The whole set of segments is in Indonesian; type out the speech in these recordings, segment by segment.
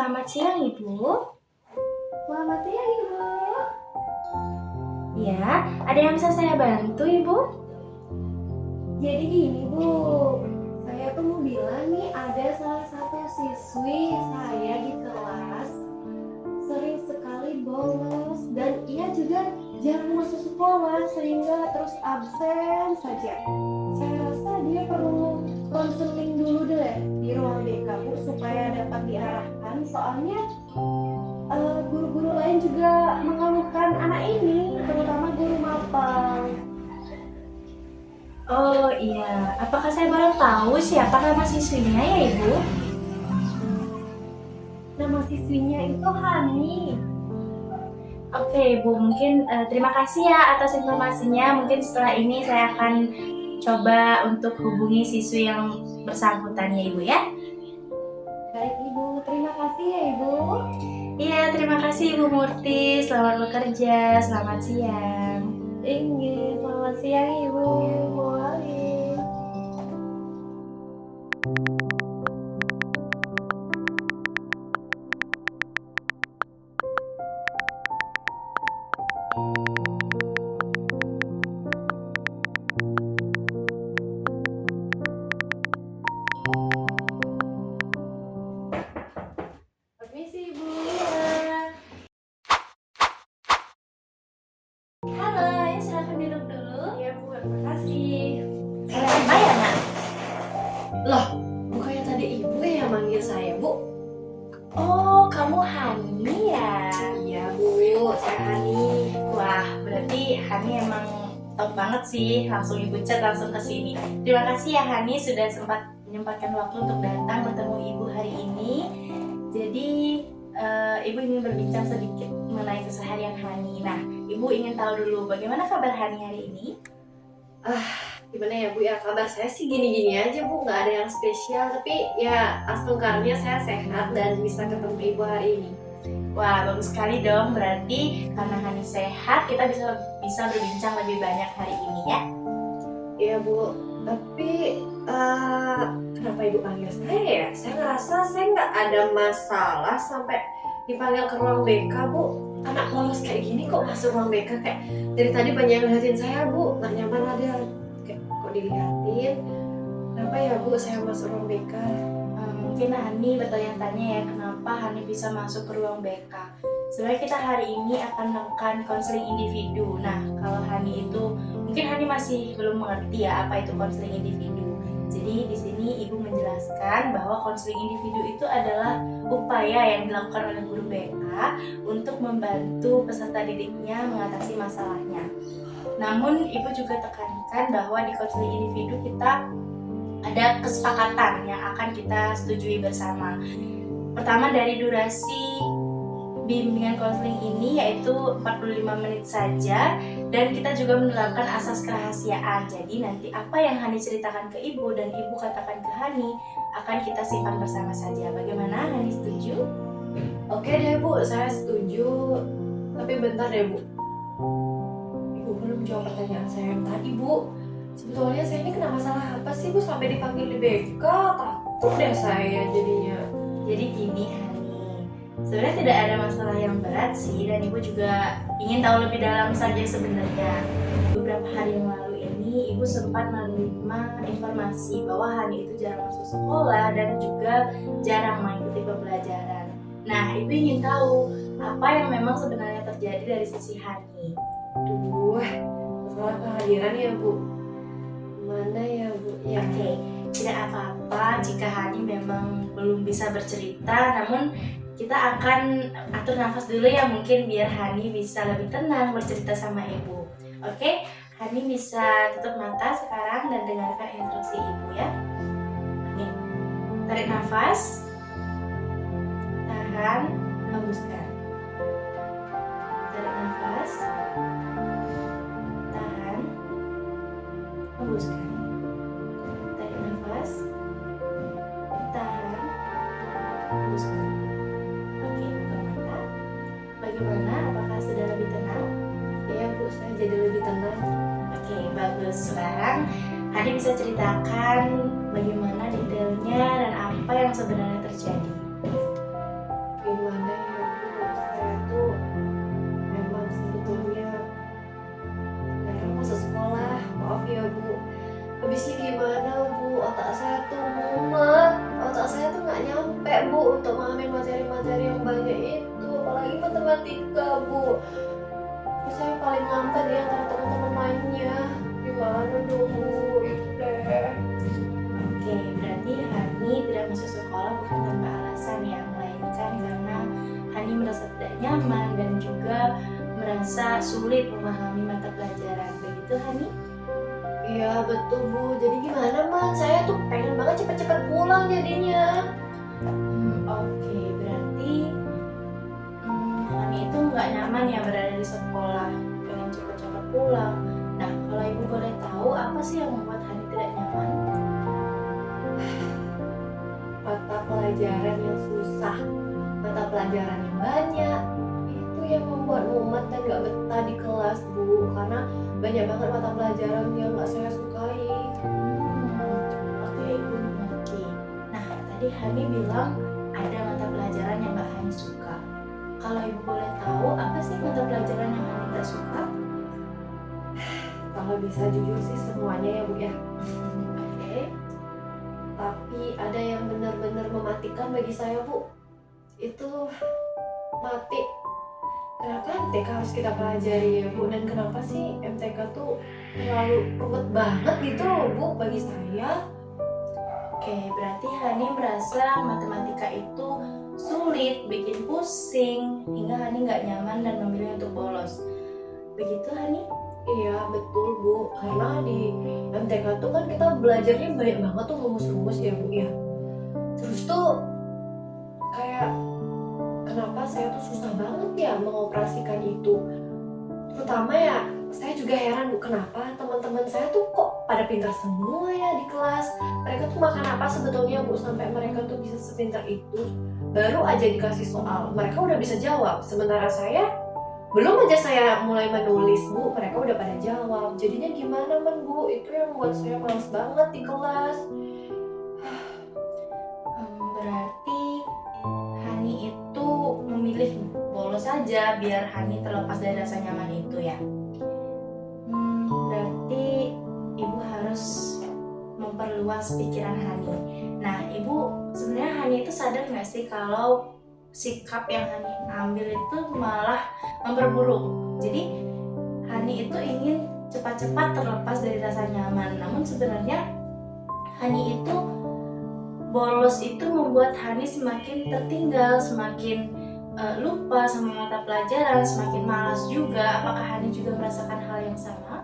Selamat siang, Ibu. Selamat siang, Ibu. Ya, ada yang bisa saya bantu, Ibu? Jadi gini, Bu. Saya tuh mau bilang nih, ada salah satu siswi saya di kelas sering sekali bolos dan ia juga jarang masuk sekolah sehingga terus absen saja. Saya rasa dia perlu konseling dulu deh di ruang BK, Bu, supaya dapat diarahkan. Soalnya guru-guru lain juga mengeluhkan anak ini, terutama guru mapel. Oh iya, apakah saya boleh tahu siapa nama siswinya ya, Ibu? Nama siswinya itu Hani. Oke, Ibu, mungkin terima kasih ya atas informasinya. Mungkin setelah ini saya akan coba untuk hubungi siswi yang bersangkutan ya, Ibu ya. Baik, Ibu, terima kasih ya, Ibu. Iya, terima kasih Ibu Murti. Selamat bekerja, selamat siang. Inggih, selamat siang, Ibu. Mualim. Permisi, Ibu. Halo, ya silakan duduk dulu. Iya, Bu, terima kasih. Ada apa ya, Nak? Loh, bukannya tadi Ibu yang manggil saya, Bu? Oh, kamu Hani ya? Iya, Bu, saya Hani. Wah, berarti Hani emang top banget sih. Langsung Ibu chat langsung ke sini. Terima kasih ya Hani sudah sempat menyempatkan waktu untuk datang bertemu Ibu hari ini. Jadi Ibu ingin berbincang sedikit mengenai keseharian Hani. Nah, Ibu ingin tahu dulu bagaimana kabar Hani hari ini? Gimana ya, Bu, ya, kabar saya sih gini-gini aja, Bu, nggak ada yang spesial, tapi ya asmengkarnya saya sehat dan bisa ketemu Ibu hari ini. Wah, bagus sekali dong. Berarti karena Hani sehat, kita bisa berbincang lebih banyak hari ini ya. Iya, Bu, tapi kenapa Ibu panggil saya ya? Saya ngerasa saya nggak ada masalah sampai dipanggil ke ruang BK, Bu. Anak polos kayak gini kok masuk ruang BK, kayak dari tadi banyak yang ngeliatin saya, Bu. Nggak nyaman ada, kayak kok dilihatin. Kenapa ya, Bu, saya masuk ruang BK? Mungkin Hani bertanya-tanya ya kenapa Hani bisa masuk ke ruang BK. Sebenarnya kita hari ini akan melakukan konseling individu. Nah, kalau Hani itu mungkin Hani masih belum mengerti ya apa itu konseling individu. Jadi di sini Ibu menjelaskan bahwa konseling individu itu adalah upaya yang dilakukan oleh guru BK untuk membantu peserta didiknya mengatasi masalahnya. Namun Ibu juga tekankan bahwa di konseling individu kita ada kesepakatan yang akan kita setujui bersama. Pertama, dari durasi bimbingan konseling ini yaitu 45 menit saja, dan kita juga menerapkan asas kerahasiaan. Jadi nanti apa yang Hani ceritakan ke Ibu dan Ibu katakan ke Hani akan kita simpan bersama saja. Bagaimana, Hani setuju? Oke deh, Bu, saya setuju. Tapi bentar deh, Bu. Ibu belum jawab pertanyaan saya yang tadi, Bu. Sebetulnya saya ini kena masalah apa sih, Bu, sampai dipanggil di BK? Takut deh saya jadinya. Jadi gini Hani, sebenarnya tidak ada masalah yang berat sih, dan Ibu juga ingin tahu lebih dalam saja sebenarnya. Beberapa hari yang lalu ini Ibu sempat menerima informasi bahwa Hani itu jarang masuk sekolah dan juga jarang mengikuti pembelajaran. Nah, Ibu ingin tahu apa yang memang sebenarnya terjadi dari sisi Hani. Duh, masalah kehadiran ya, Bu. Mana ya, Bu? Ya. Oke, tidak apa-apa jika Hani memang belum bisa bercerita, namun kita akan atur nafas dulu ya, mungkin biar Hani bisa lebih tenang bercerita sama Ibu. Oke, Hani bisa tutup mata sekarang dan dengarkan instruksi Ibu ya. Oke, tarik nafas, tahan, hembuskan. Tarik nafas, tahan, hembuskan. Tarik nafas, tahan, hembuskan. Oke, buka mata. Bagaimana? Apakah sudah lebih tenang? Iya, Bu, saya jadi lebih tenang. Oke, bagus. Sekarang Hani bisa ceritakan bagaimana detailnya dan apa yang sebenarnya terjadi. gimana ya Bu, saya tuh memang sebetulnya pengen masuk sekolah, maaf ya Bu. Habisnya gimana Bu, otak saya tuh mumet, otak saya tuh nggak nyampe Bu untuk mengambil materi-materi yang banyak itu, apalagi matematika Bu. Terus saya paling lambat di antara teman-teman lainnya. Gimana dong Bu, itu deh. Oke, berarti Hani tidak masuk sekolah bukan tanpa alasan ya, melainkan karena Hani merasa tidak nyaman dan juga merasa sulit memahami mata pelajaran. Begitu Hani? Iya betul Bu, jadi gimana Man? Saya tuh pengen banget cepet-cepet pulang jadinya. Oke, berarti Hani itu nggak nyaman ya berada di sekolah, pengen cepat-cepat pulang. Nah, kalau ibu boleh tahu apa sih yang membuat Hani tidak nyaman? Mata pelajaran yang susah, mata pelajaran yang banyak, itu yang membuat mumet dan gak betah di kelas Bu. Karena banyak banget mata pelajaran yang gak saya sukai. Oke, ibu mengerti. Nah, tadi Hani bilang ada mata pelajaran yang nggak Hani suka. Kalau ibu boleh tahu apa sih mata pelajaran yang Hani nggak suka? Kalau bisa jujur sih semuanya ya Bu ya. Oke. Tapi ada yang benar-benar mematikan bagi saya Bu. Itu mati. Kenapa MTK harus kita pelajari ya Bu? Dan kenapa sih MTK tuh terlalu rumit banget gitu loh Bu bagi saya? Oke, berarti Hani merasa matematika itu sulit, bikin pusing, hingga Hani nggak nyaman dan memilih untuk bolos. Begitu Hani? Iya betul Bu, karena di MTK tuh kan kita belajarnya banyak banget tuh rumus-rumus ya Bu ya. Terus tuh kayak kenapa saya tuh susah banget ya mengoperasikan itu. Terutama ya saya juga heran Bu, kenapa teman-teman saya tuh kok pada pintar semua ya di kelas. Mereka tuh makan apa sebetulnya Bu sampai mereka tuh bisa sepintar itu. Baru aja dikasih soal, mereka udah bisa jawab. Sementara saya belum aja saya mulai menulis Bu, mereka udah pada jawab. Jadinya gimana Man Bu, itu yang buat saya males banget di kelas. Berarti Hani itu memilih bolos saja biar Hani terlepas dari rasa nyaman itu ya. Berarti ibu harus memperluas pikiran Hani. Nah, ibu sebenarnya Hani itu sadar nggak sih kalau sikap yang Hani ambil itu malah memperburuk. Jadi Hani itu ingin cepat-cepat terlepas dari rasa nyaman. Namun sebenarnya Hani itu bolos itu membuat Hani semakin tertinggal, semakin lupa sama mata pelajaran, semakin malas juga. Apakah Hani juga merasakan hal yang sama?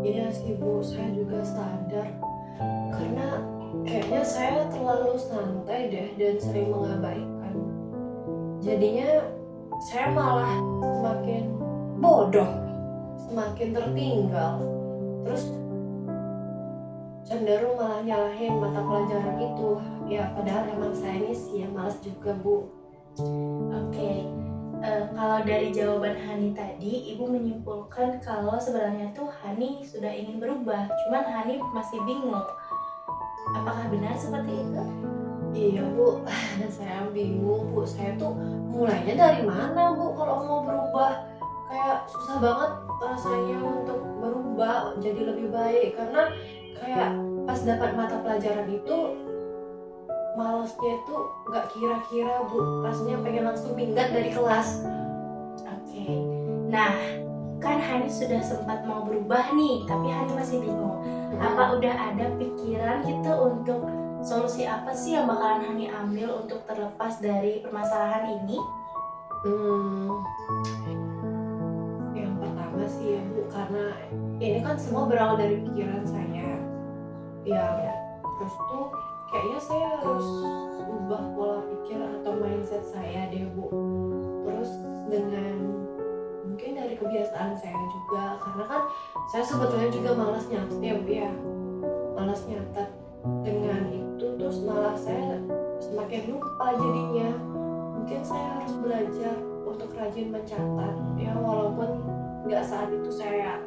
Iya sih Bu, saya juga sadar. Karena kayaknya saya terlalu santai deh dan sering mengabaikan. Jadinya saya malah semakin bodoh, semakin tertinggal. Terus cenderung malah nyalahin mata pelajaran itu. Ya padahal emang saya ini sih yang malas juga Bu. Oke, kalau dari jawaban Hani tadi, ibu menyimpulkan kalau sebenarnya tuh Hani sudah ingin berubah, cuman Hani masih bingung. Apakah benar seperti itu? Iya Bu, saya bingung Bu. Saya tuh mulainya dari mana Bu kalau mau berubah? Kayak susah banget rasanya untuk berubah jadi lebih baik. Karena kayak pas dapat mata pelajaran itu malesnya itu gak kira-kira Bu. Rasanya pengen langsung minggat dari kelas. Oke, nah kan Hani sudah sempat mau berubah nih, tapi Hani masih bingung. Apa udah ada pikiran gitu untuk solusi apa sih yang bakalan Hani ambil untuk terlepas dari permasalahan ini? Yang pertama sih ya Bu, karena ini kan semua berawal dari pikiran saya. Ya, terus tuh kayaknya saya harus ubah pola pikir atau mindset saya deh Bu. Terus dengan mungkin dari kebiasaan saya juga, karena kan saya sebetulnya juga malas nyatet ya Bu ya, malas nyatet. Dengan itu terus malah saya semakin lupa jadinya. Mungkin saya harus belajar untuk rajin mencatat ya, walaupun nggak saat itu saya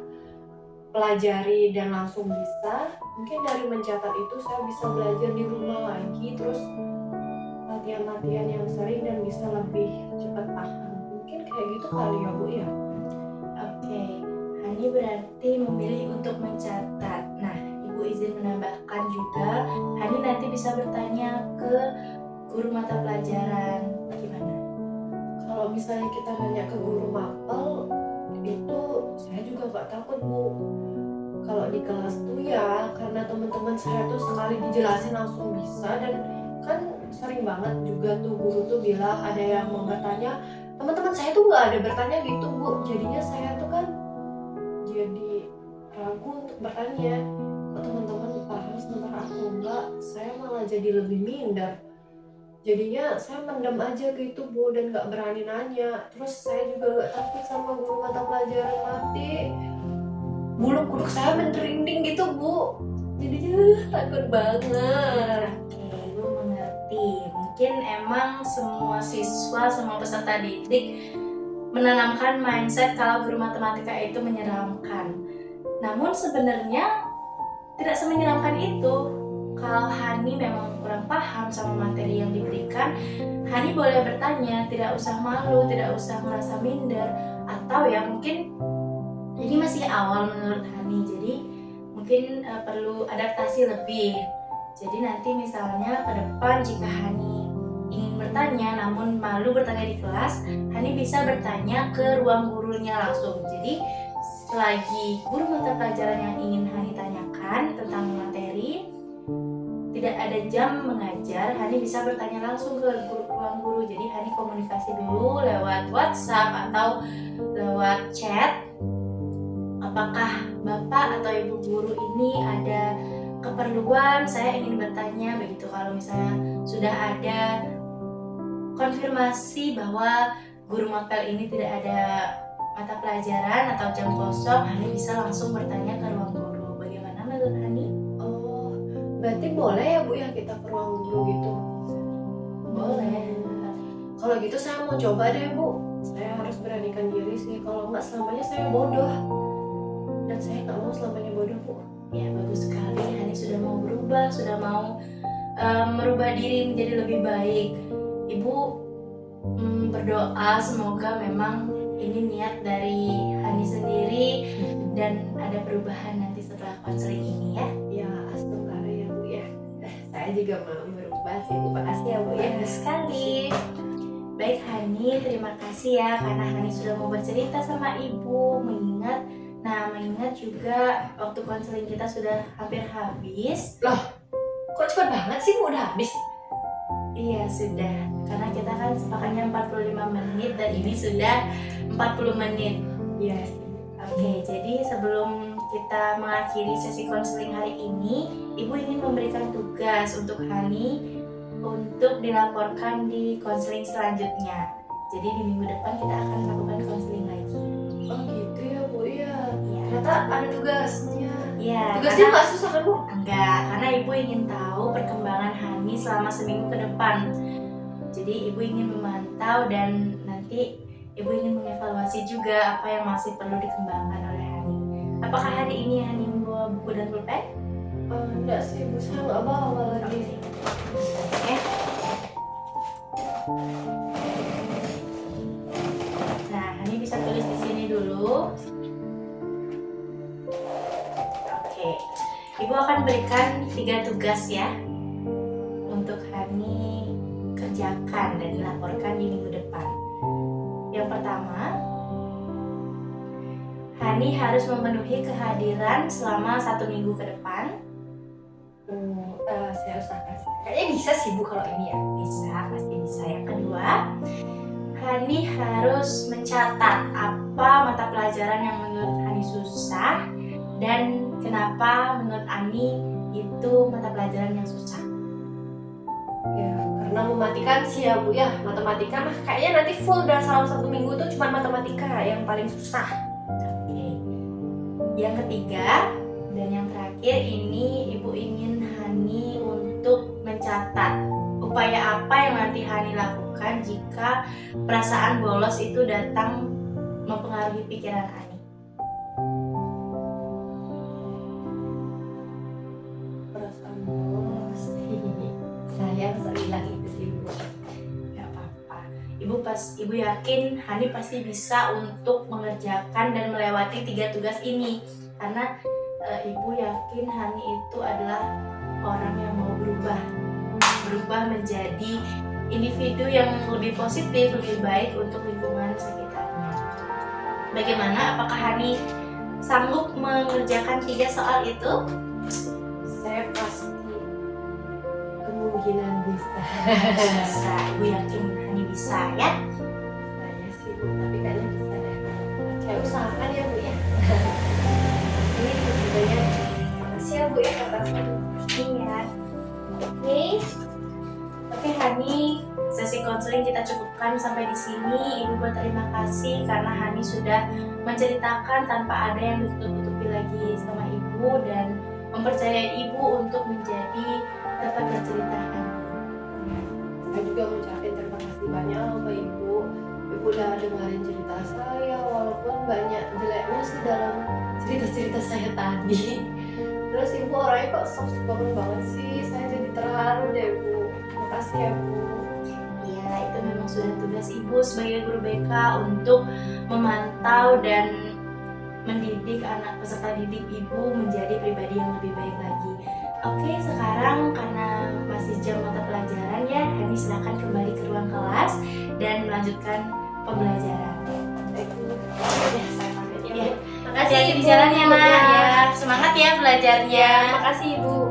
pelajari dan langsung bisa. Mungkin dari mencatat itu saya bisa belajar di rumah lagi. Terus latihan-latihan yang sering dan bisa lebih cepat paham. Mungkin kayak gitu kali ya Bu ya. Oke, Hani berarti memilih untuk mencatat. Nah, Ibu izin menambahkan juga, Hani nanti bisa bertanya ke guru mata pelajaran. Gimana? Kalau misalnya kita nanya ke guru mapel, itu saya juga nggak takut Bu. Kalau di kelas tuh ya, karena teman-teman saya tuh sekali dijelasin langsung bisa, dan kan sering banget juga tuh guru tuh bilang ada yang mau bertanya, teman-teman saya tuh nggak ada bertanya gitu Bu. Jadinya saya tuh kan jadi ragu untuk bertanya. Kok teman-teman paham sementara aku enggak, saya malah jadi lebih minder. Jadinya saya mendem aja gitu Bu, dan gak berani nanya. Terus saya juga gak takut sama guru mata pelajaran mati. Bulu kuduk saya merinding gitu Bu. Jadinya takut banget. Oke, Ibu mengerti. Mungkin emang semua siswa, semua peserta didik menanamkan mindset kalau guru matematika itu menyeramkan. Namun sebenarnya tidak semenyeramkan itu. Kalau Hani memang kurang paham sama materi yang diberikan, Hani boleh bertanya, tidak usah malu, tidak usah merasa minder. Atau ya mungkin ini masih awal menurut Hani, jadi mungkin perlu adaptasi lebih. Jadi nanti misalnya ke depan jika Hani ingin bertanya namun malu bertanya di kelas, Hani bisa bertanya ke ruang gurunya langsung. Jadi selagi guru mata pelajaran yang ingin Hani tanyakan tentang materi tidak ada jam mengajar, Hani bisa bertanya langsung ke ruang guru. Jadi Hani komunikasi dulu lewat WhatsApp atau lewat chat. Apakah Bapak atau Ibu guru ini ada keperluan, saya ingin bertanya begitu. Kalau misalnya sudah ada konfirmasi bahwa guru mapel ini tidak ada mata pelajaran atau jam kosong, Hani bisa langsung bertanya ke ruang guru. Bagaimana menurut Hani? Oh, berarti boleh ya Bu ya kita ke ruang guru gitu? Boleh. Kalau gitu saya mau coba deh Bu. Saya harus beranikan diri sih. Kalau nggak selamanya saya bodoh. Dan saya nggak mau selamanya bodoh Bu. Ya bagus sekali, Hani sudah mau berubah, sudah mau merubah diri menjadi lebih baik. Ibu berdoa semoga memang ini niat dari Hani sendiri dan ada perubahan nanti setelah konseling ini ya. Ya astagfirullah ya Bu ya. Saya juga mau berubah sih Bu. Makasih ya Bu ya. Bagus sekali. Baik Hani, terima kasih ya karena Hani sudah mau bercerita sama Ibu, mengingat juga waktu konseling kita sudah hampir habis. Kok cepet banget sih Bu, udah habis? Iya sudah, karena kita kan sepakatnya 45 menit dan ini sudah 40 menit. Iya sih. Oke, jadi sebelum kita mengakhiri sesi konseling hari ini, Ibu ingin memberikan tugas untuk Hani untuk dilaporkan di konseling selanjutnya. Jadi di minggu depan kita akan melakukan konseling lagi. Oh gitu ya Bu ya. Iya. Ternyata ada tugasnya. Iya. Tugasnya nggak susah kan Bu? Enggak, karena Ibu ingin tahu perkembangan Hani selama seminggu ke depan. Jadi Ibu ingin memantau dan nanti Ibu ingin mengevaluasi juga apa yang masih perlu dikembangkan oleh Hani. Apakah hari ini Hani membawa buku dan pulpen? Enggak sih Bu, saya nggak bawa lagi. Oke. Nah, Hani bisa tulis di sini dulu. Oke. Ibu akan berikan 3 tugas ya untuk Hani kerjakan dan dilaporkan di minggu depan. Yang pertama, Hani harus memenuhi kehadiran selama 1 minggu ke depan. Saya usahakan. Kayaknya bisa sih Bu kalau ini ya. Bisa, pasti bisa. Yang kedua, Hani harus mencatat apa mata pelajaran yang menurut Hani susah dan kenapa menurut Ani itu mata pelajaran yang susah. Ya, karena mematikan sih ya Bu ya. Matematika mah kayaknya nanti full dan selama 1 minggu tuh cuma matematika yang paling susah. Oke. Yang ketiga dan yang terakhir ini Ibu ingin Hani untuk mencatat upaya apa yang nanti Hani lakukan jika perasaan bolos itu datang mempengaruhi pikiran Hani. Perasaan bolos. Saya bisa bilang itu sih Bu. Ibu yakin Hani pasti bisa untuk mengerjakan dan melewati 3 tugas ini, karena Ibu yakin Hani itu adalah orang yang mau berubah menjadi individu yang lebih positif, lebih baik untuk lingkungan sekitarnya. Bagaimana? Apakah Hani sanggup mengerjakan 3 soal itu? Saya pasti kemungkinan bisa. Bisa, Ibu yakin Hani bisa ya? Saya sih Bu, tapi kayaknya bisa deh. Saya usahakan ya Bu ya. Ini sebenarnya makasih ya Bu ya atas Iya. Oke Hani, sesi konseling kita cukupkan sampai di sini. Ibu berterima kasih karena Hani sudah menceritakan tanpa ada yang ditutup-tutupi lagi sama Ibu dan mempercayai Ibu untuk menjadi tempat bercerita Hani. Saya juga ngucapin terima kasih banyak sama Ibu. Ibu udah dengerin cerita saya, walaupun banyak jeleknya sih dalam cerita-cerita saya tadi. Terus Ibu orangnya kok soft banget sih, saya jadi terharu deh Bu. Makasih ya Bu. Iya, itu memang sudah tugas Ibu sebagai guru BK untuk memantau dan mendidik anak peserta didik Ibu menjadi pribadi yang lebih baik lagi. Oke, sekarang karena masih jam mata pelajaran ya, Hani silakan kembali ke ruang kelas dan melanjutkan pembelajaran. Baik Bu. Ya, saya pamit ya. Ya. Hati-hati di jalan ya, Nak. Ya, semangat ya belajarnya. Makasih Ibu.